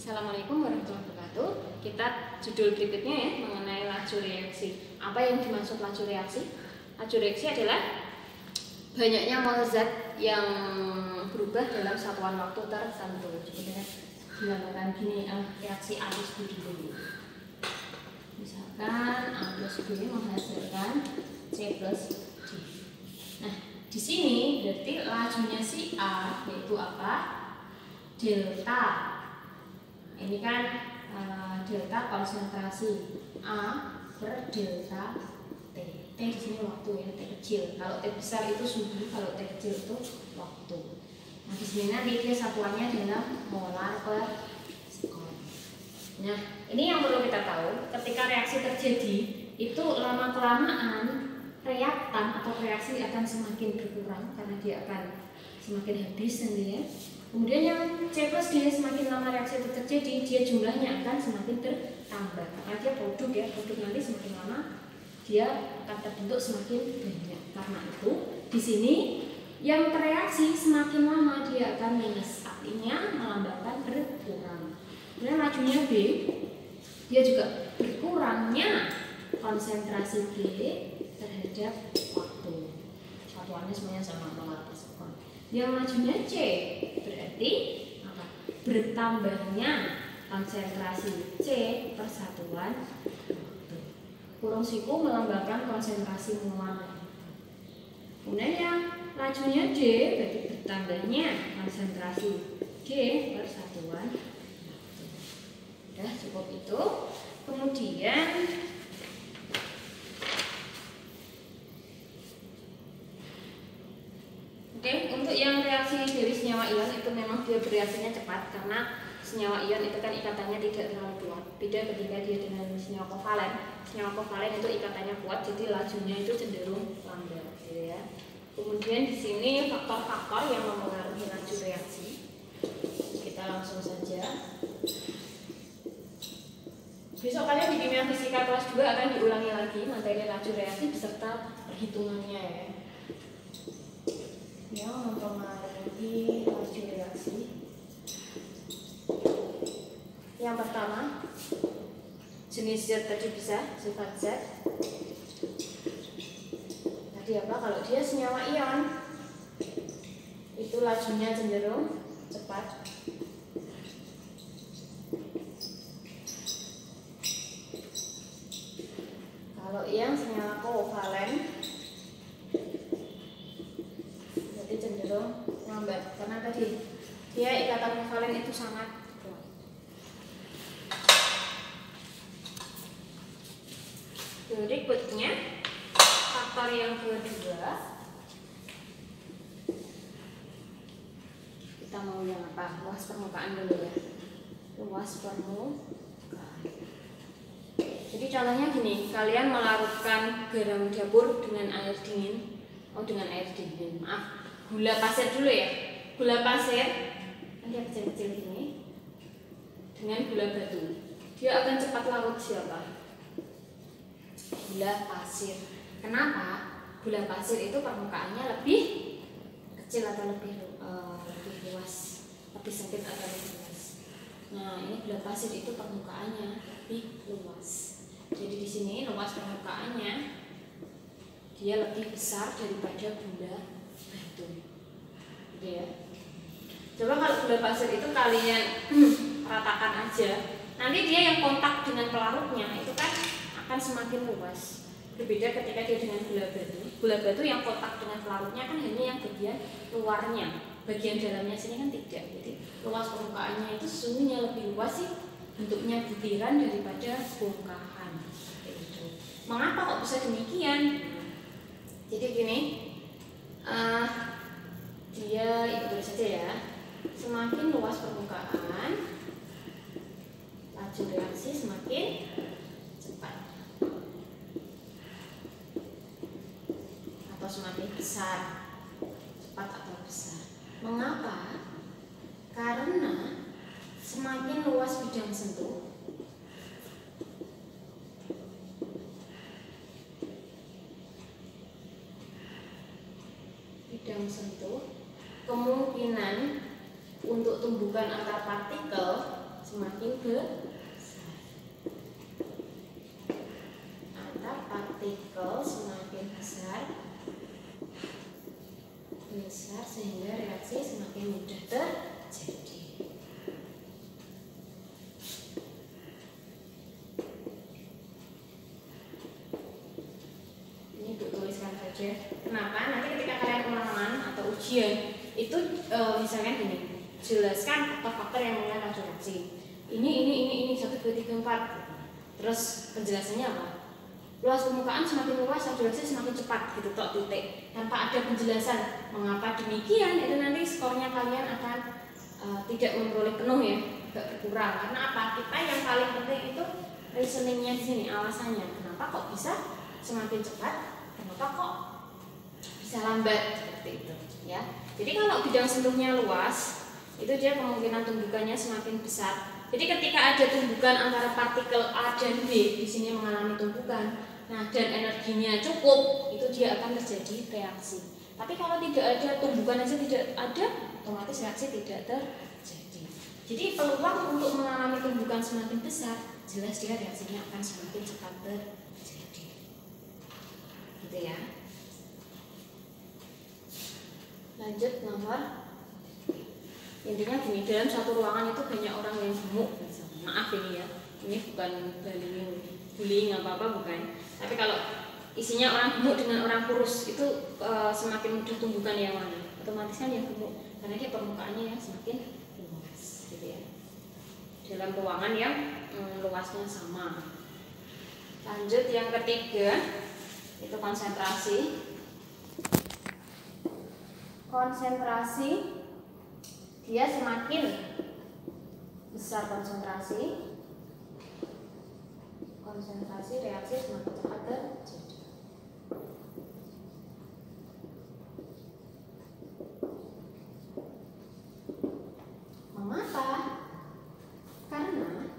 Assalamualaikum warahmatullahi wabarakatuh. Kita judul berikutnya ya mengenai laju reaksi. Apa yang dimaksud laju reaksi? Laju reaksi adalah banyaknya mol zat yang berubah dalam satuan waktu tertentu. Jadi dinamakan gini, reaksi A plus B dulu. Misalkan A plus B menghasilkan C plus D. Nah, di sini berarti lajunya si A yaitu apa? Delta. Ini kan delta konsentrasi A per delta T. T di sini waktu ya, T kecil. Kalau T besar itu suhu, kalau T kecil itu waktu. Nah, di sini nanti dia satuannya dalam molar per sekon. Nah, ini yang perlu kita tahu. Ketika reaksi terjadi, itu lama kelamaan reaktan atau reaksi akan semakin berkurang karena dia akan semakin habis nanti ya. Kemudian yang C plus D semakin lama reaksi itu terjadi, dia jumlahnya akan semakin bertambah. Karena dia produk ya, produk nanti semakin lama dia akan terbentuk semakin banyak. Karena itu di sini yang bereaksi semakin lama dia akan minus, artinya melambangkan berkurang. Kemudian lajunya B, dia juga berkurangnya konsentrasi G terhadap waktu. Satuannya semuanya sama, molar per sekon. Yang lajunya C berarti apa? Bertambahnya konsentrasi C per satuan waktu. Kurung siku melambangkan konsentrasi molar. Kemudian yang lajunya D berarti bertambahnya konsentrasi G per satuan waktu. Udah cukup itu. Kemudian untuk yang reaksi dari senyawa ion itu memang dia bereaksinya cepat karena senyawa ion itu kan ikatannya tidak terlalu kuat. Beda ketika dia dengan senyawa kovalen. Senyawa kovalen itu ikatannya kuat, jadi lajunya itu cenderung lambat, gitu ya. Kemudian di sini faktor-faktor yang mempengaruhi laju reaksi. Kita langsung saja. Besok kalian di kimia fisika kelas 2 akan diulangi lagi materi laju reaksi beserta perhitungannya ya. Yang mempengaruhi laju reaksi. Yang pertama, jenis zat tadi bisa, sifat zat. Tadi apa? Kalau dia senyawa ion, itu lajunya cenderung cepat. Kalau yang senyawa kovalen, cenderung lambat karena tadi dia ikatan kovalen itu sangat kuat. Berikutnya faktor yang kedua, kita mau yang apa? Luas permukaan dulu ya. Luas permukaan. Jadi contohnya gini, kalian melarutkan garam dapur dengan air dingin. Dengan air dingin, maaf, gula pasir dulu ya. Gula pasir nanti kecil-kecil ini dengan gula batu, dia akan cepat larut siapa? Gula pasir. Kenapa? Gula pasir itu permukaannya lebih kecil atau lebih luas, lebih sempit atau lebih luas. Nah, ini gula pasir itu permukaannya lebih luas. Jadi di sini luas permukaannya dia lebih besar daripada gula batu, gitu ya. Coba kalau gula pasir itu kalian ratakan aja, nanti dia yang kontak dengan pelarutnya itu kan akan semakin luas. Berbeda ketika dia dengan gula batu. Gula batu yang kontak dengan pelarutnya kan hanya yang bagian luarnya, bagian dalamnya sini kan tidak. Jadi luas permukaannya itu sesungguhnya lebih luas sih, bentuknya butiran daripada bongkahan. Gitu. Mengapa kok bisa demikian? Jadi gini, dia ikut terus saja ya. Semakin luas permukaan, laju reaksi semakin cepat atau semakin besar, cepat atau besar. Mengapa? Karena semakin luas bidang sentuh, kemungkinan untuk tumbukan antar partikel semakin besar. Antar partikel semakin besar sehingga reaksi semakin mudah terjadi. Ini Ibu tuliskan saja. Kenapa? Nanti ketika kalian ulangan atau ujian itu misalkan gini, jelaskan faktor-faktor yang mengenai reaksi. Ini 1, 2, 3, 4. Terus penjelasannya apa? Luas permukaan semakin luas, saturasi semakin cepat gitu, tok titik. Tanpa ada penjelasan mengapa demikian, itu nanti skornya kalian akan tidak memperoleh penuh ya, agak berkurang. Karena apa? Kita yang paling penting itu reasoningnya di sini, alasannya. Kenapa kok bisa semakin cepat? Kenapa kok bisa lambat seperti itu? Ya. Jadi kalau bidang sentuhnya luas, itu dia kemungkinan tumbukannya semakin besar. Jadi ketika ada tumbukan antara partikel A dan B di sini mengalami tumbukan, nah dan energinya cukup, itu dia akan terjadi reaksi. Tapi kalau tidak ada tumbukan aja tidak ada, otomatis reaksi tidak terjadi. Jadi peluang untuk mengalami tumbukan semakin besar, jelas dia reaksinya akan semakin cepat terjadi. Gitu ya. Lanjut nomor. Intinya gini, dalam satu ruangan itu banyak orang yang gemuk. Maaf ini ya, ini bukan bullying apa-apa, bukan. Tapi kalau isinya orang gemuk dengan orang kurus itu semakin mudah tumbukan yang mana? Otomatis kan yang gemuk, karena dia permukaannya yang semakin luas, gitu ya. Dalam ruangan yang luasnya sama. Lanjut yang ketiga, itu konsentrasi. Konsentrasi, dia semakin besar konsentrasi reaksi semakin cepat terjadi. Mengapa? Karena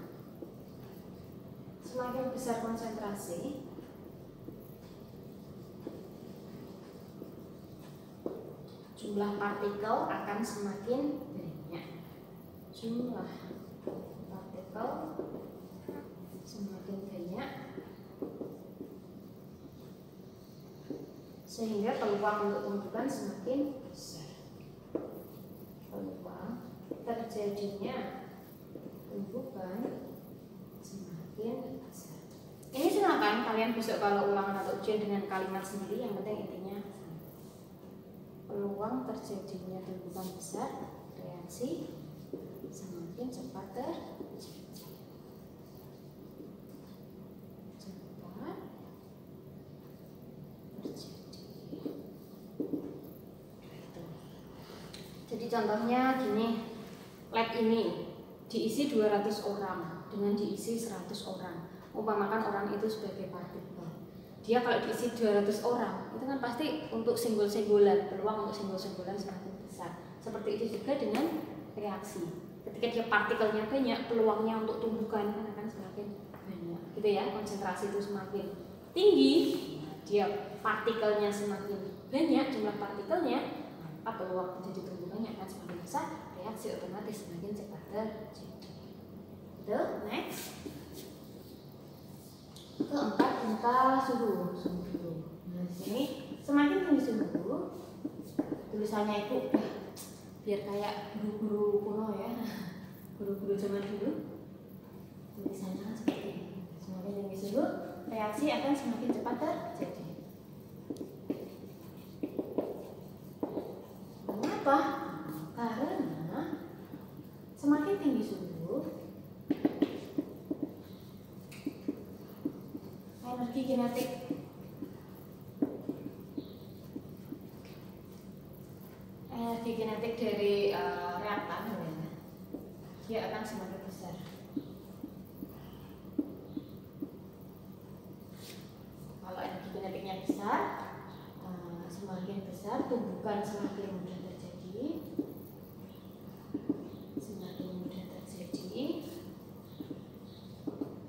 semakin besar konsentrasi, jumlah partikel akan semakin banyak. Jumlah partikel semakin banyak, sehingga peluang untuk tumbukan semakin besar. Peluang terjadinya tumbukan semakin besar. Ini silakan kalian besok kalau ulangan atau ujian dengan kalimat sendiri, yang penting intinya peluang terjadinya tumbukan besar, reaksi semakin cepat terjadi. Jadi contohnya gini, lab ini diisi 200 orang dengan diisi 100 orang. Umpamakan orang itu sebagai partikel. Dia kalau diisi 200 orang, itu kan pasti untuk simbol-simbolan, peluang untuk simbol-simbolan semakin besar. Seperti itu juga dengan reaksi. Ketika dia partikelnya banyak, peluangnya untuk tumbukan akan semakin banyak. Gitu ya, konsentrasi itu semakin tinggi, dia partikelnya semakin banyak, jumlah partikelnya, maka peluang terjadi tumbukannya akan semakin besar, reaksi otomatis semakin cepat terjadi. Next. Keempat, minta suhu. Nah, di sini semakin tinggi suhu, tulisannya itu biar kayak guru-guru kuno ya, guru-guru zaman dulu. Tulisannya seperti ini. Semakin tinggi suhu, reaksi akan semakin cepat terjadi. Mengapa? Karena semakin tinggi suhu, energi kinetik dari reaktan dia akan semakin besar. Kalau energi kinetiknya besar, semakin besar tumbukan semakin mudah terjadi,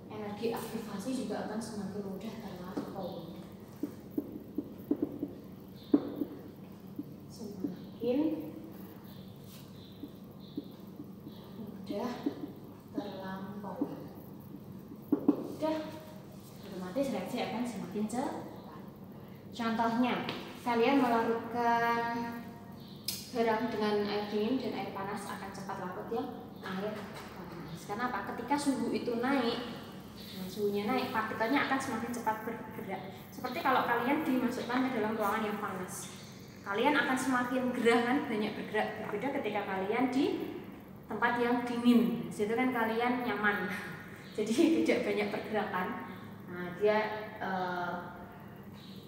energi aktivasi juga akan semakin mudah terlampau. Semakin mudah terlampau. reaksi akan semakin cepat. Contohnya, kalian melarutkan garam dengan air dingin dan air panas akan cepat larut yang air panas. Kenapa? Ketika suhu itu naik, suhunya naik, partikelnya akan semakin cepat bergerak. Seperti kalau kalian dimasukkan ke dalam ruangan yang panas, kalian akan semakin gerah kan, banyak bergerak. Berbeda ketika kalian di tempat yang dingin, situ kan kalian nyaman, jadi tidak banyak pergerakan. Nah, dia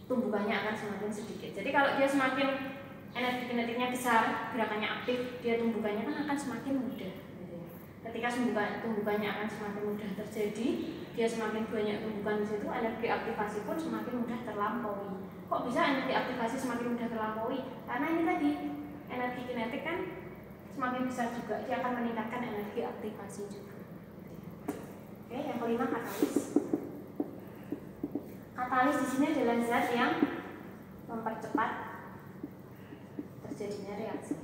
tumbukannya akan semakin sedikit. Jadi kalau dia semakin energi kinetiknya besar, gerakannya aktif, dia tumbukannya kan akan semakin mudah. Ketika tumbukannya akan semakin mudah terjadi, dia semakin banyak tumbukan di situ, energi aktivasi pun semakin mudah terlampaui. Kok bisa energi aktivasi semakin mudah terlampaui? Karena ini tadi energi kinetik kan semakin besar juga, dia akan meningkatkan energi aktivasi juga. Oke, yang kelima katalis. Katalis di sini adalah zat yang mempercepat terjadinya reaksi.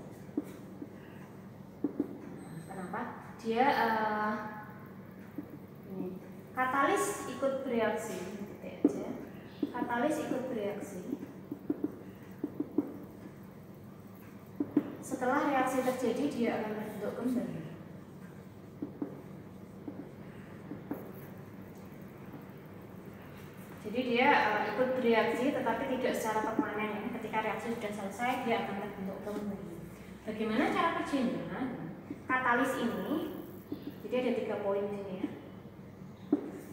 Kenapa? Dia katalis ikut bereaksi. Katalis ikut bereaksi. Setelah reaksi terjadi, dia akan terbentuk kembali. Jadi dia ikut bereaksi, tetapi tidak secara permanen. Ketika reaksi sudah selesai, dia akan terbentuk kembali. Bagaimana cara kerjanya? Katalis ini, jadi ada 3 poin di sini ya.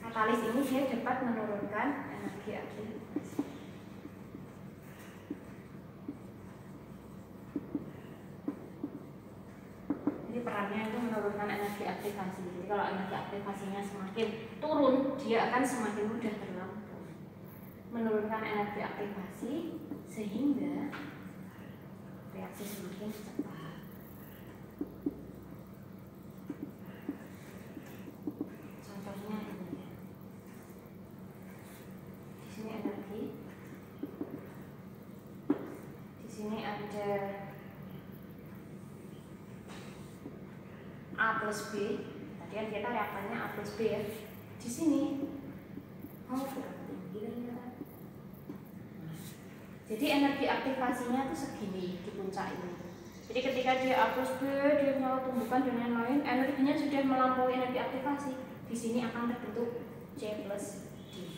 Katalis ini dia dapat menurunkan energi aktivasi. Jadi perannya itu menurunkan energi aktivasi. Jadi kalau energi aktivasinya semakin turun, dia akan semakin mudah terlampaui. Menurunkan energi aktivasi sehingga reaksi semakin cepat. Contohnya ini ya. Di sini energi. Di sini ada A plus B. Tadi kan kita reaktannya A plus B ya. Di sini kurang tinggi ternyata. Jadi energi aktivasinya itu segini di puncak ini. Jadi ketika dia A plus B, dia menyala tumbukan dan lain-lain, energinya sudah melampaui energi aktivasi. Di sini akan terbentuk C plus D.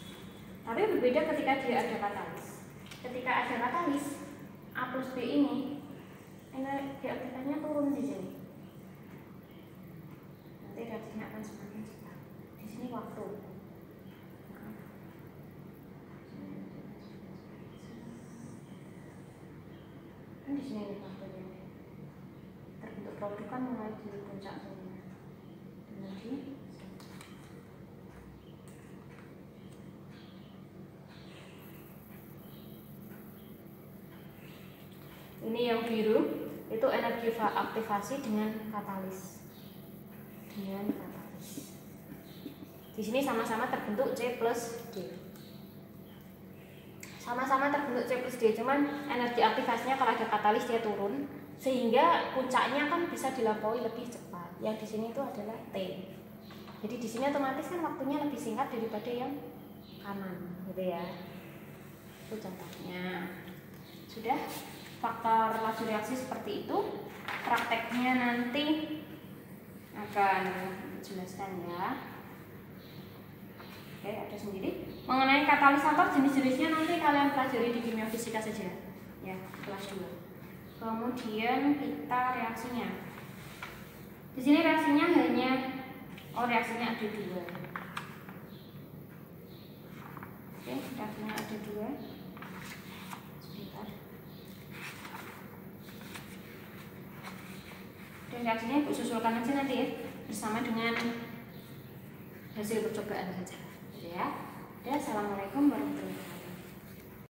Tapi berbeda ketika dia ada katalis. Ketika ada katalis, A plus B ini energi aktivasinya turun di sini. Nanti reaksinya akan semakin cepat. Di sini waktu. Di sini nih waktunya terbentuk produk kan mulai di puncak sini. Kemudian ini yang biru itu energi aktivasi dengan katalis. Di sini sama-sama terbentuk C plus D. Sama-sama terbentuk C plus D, cuman energi aktivasinya kalau ada katalis dia turun, sehingga puncaknya kan bisa dilampaui lebih cepat. Yang di sini itu adalah T. Jadi di sini otomatis kan waktunya lebih singkat daripada yang kanan, gitu ya. Itu contohnya. Sudah, faktor laju reaksi seperti itu. Prakteknya nanti akan dijelaskan ya. Oke, ada sendiri. Mengenai katalisator jenis-jenisnya nanti kalian pelajari di kimia fisika saja ya, kelas 2. Kemudian kita reaksinya. Di sini reaksinya reaksinya ada 2. Oke, reaksinya ada 2. Sebentar. Dan reaksinya Ibu susulkan aja nanti ya, bersama dengan hasil percobaan saja. Ya. Assalamualaikum warahmatullahi wabarakatuh.